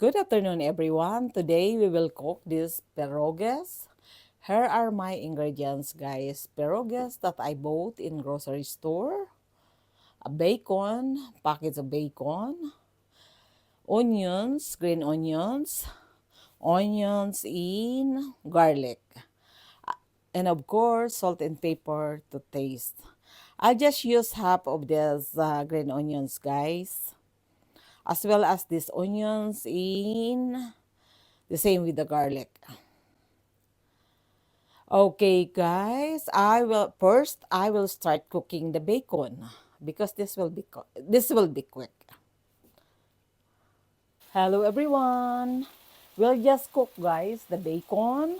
Good afternoon, everyone. Today we will cook this pierogies. Here are my ingredients, guys. Pierogies that I bought in grocery store. A bacon, packets of bacon, onions, green onions, onions in garlic, and of course, salt and pepper to taste. I just use half of this green onions, guys, as well as these onions in the same with the garlic. Okay, guys, I will start cooking the bacon because this will be quick. Hello everyone. We'll just cook, guys, the bacon.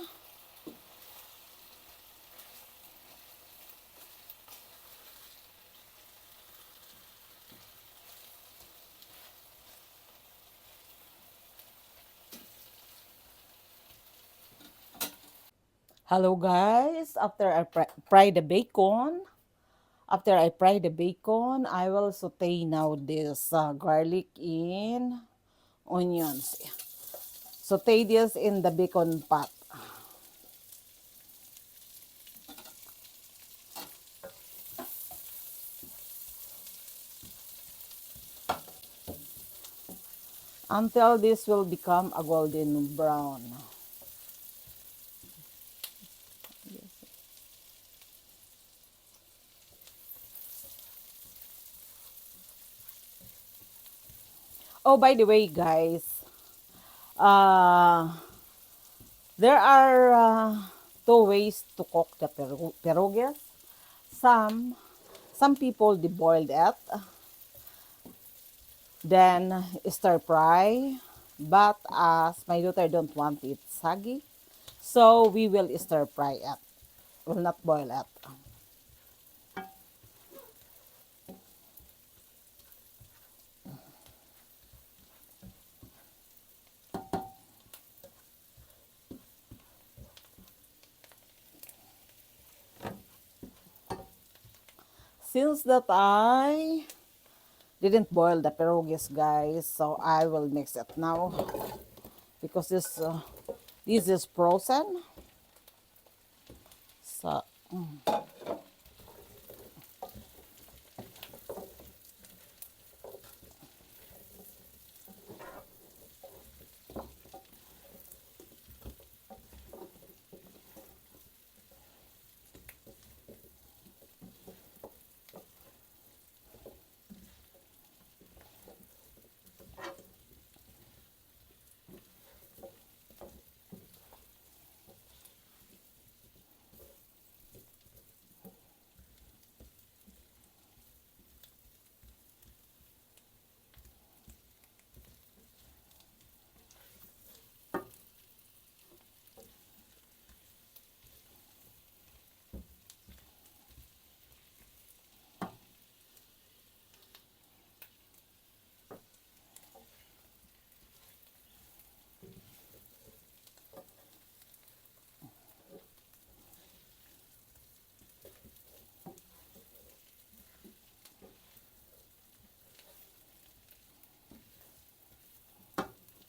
Hello guys, after I fry the bacon, I will saute now this garlic in onions. Saute this in the bacon pot. Until this will become a golden brown. Oh, by the way, guys, uh, there are two ways to cook the pierogies. Some, some people deboiled it, then stir fry. But as my daughter don't want it saggy, so we will stir fry it. Will not boil it. Since that I didn't boil the pierogies, guys, so I will mix it now because this is frozen. So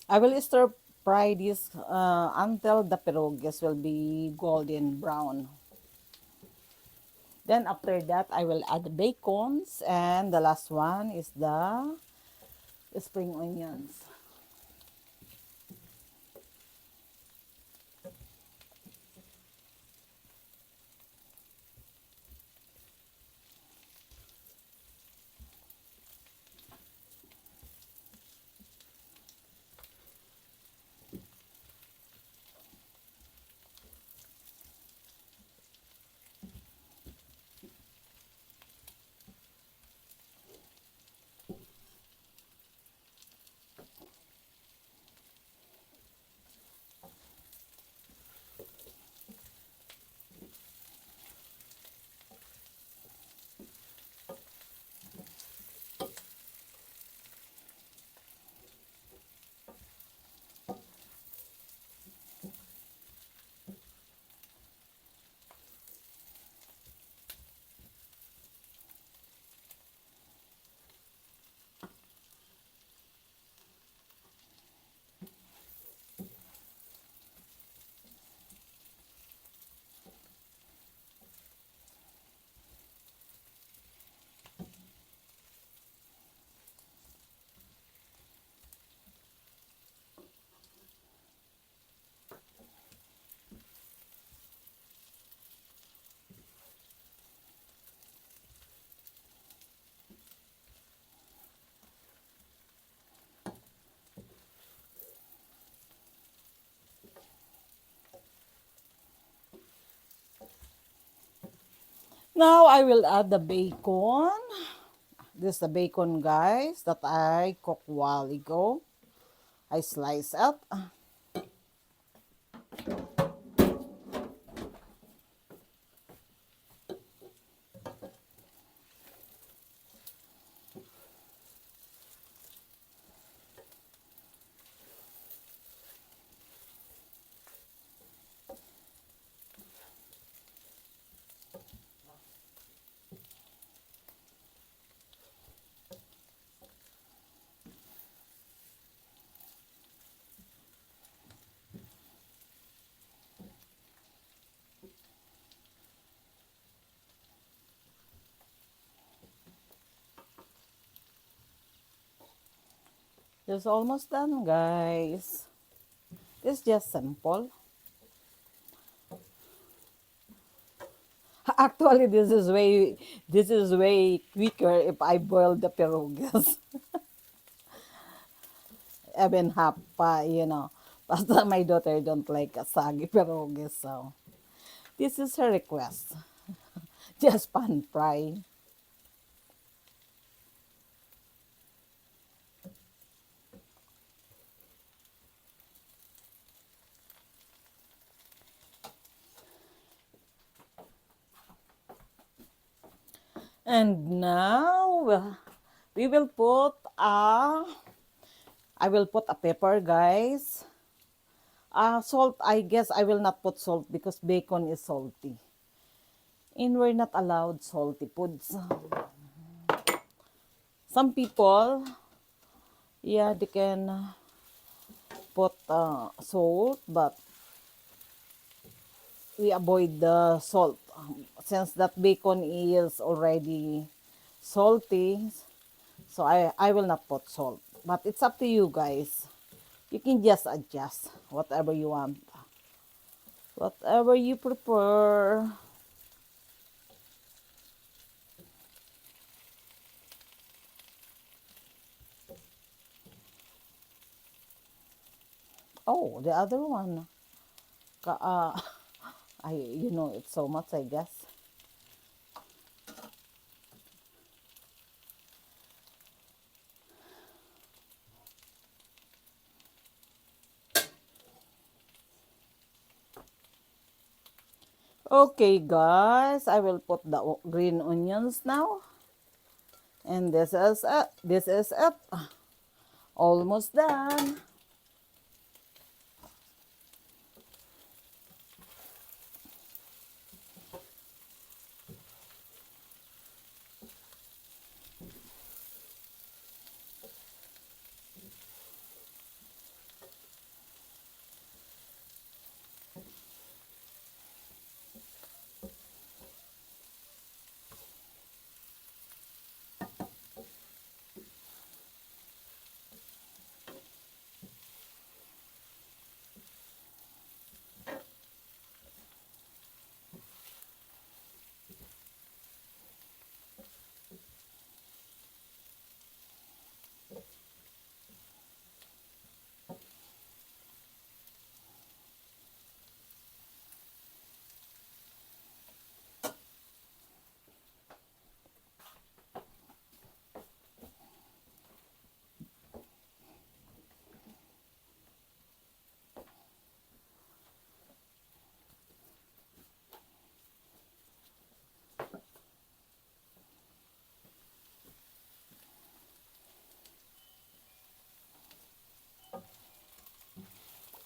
I will stir fry this until the pierogies will be golden brown. Then after that, I will add the bacons, and the last one is the spring onions. Now I will add the bacon. This is the bacon, guys, that I cooked a while ago. I slice it. It's almost done, guys. It's just simple. Actually, this is way quicker if I boil the pierogies. Even half pa. But my daughter don't like soggy pierogies, so this is her request. Just pan fry. And now we will put I will put a pepper, guys. Salt, I guess I will not put salt because bacon is salty. And we're not allowed salty foods. Some people, yeah, they can put salt, but we avoid the salt. Since that bacon is already salty, so I will not put salt. But it's up to you guys. You can just adjust whatever you want. Whatever you prefer. Oh, the other one. Ka- Uh, it's so much, I guess. Okay, guys, I will put the green onions now. And this is it. This is it. Almost done.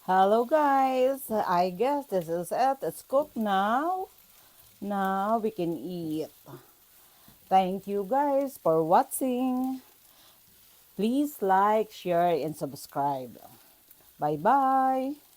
Hello, guys. I guess this is it. It's cooked now. Now we can eat. Thank you, guys, for watching. Please like, share, and subscribe. Bye-bye.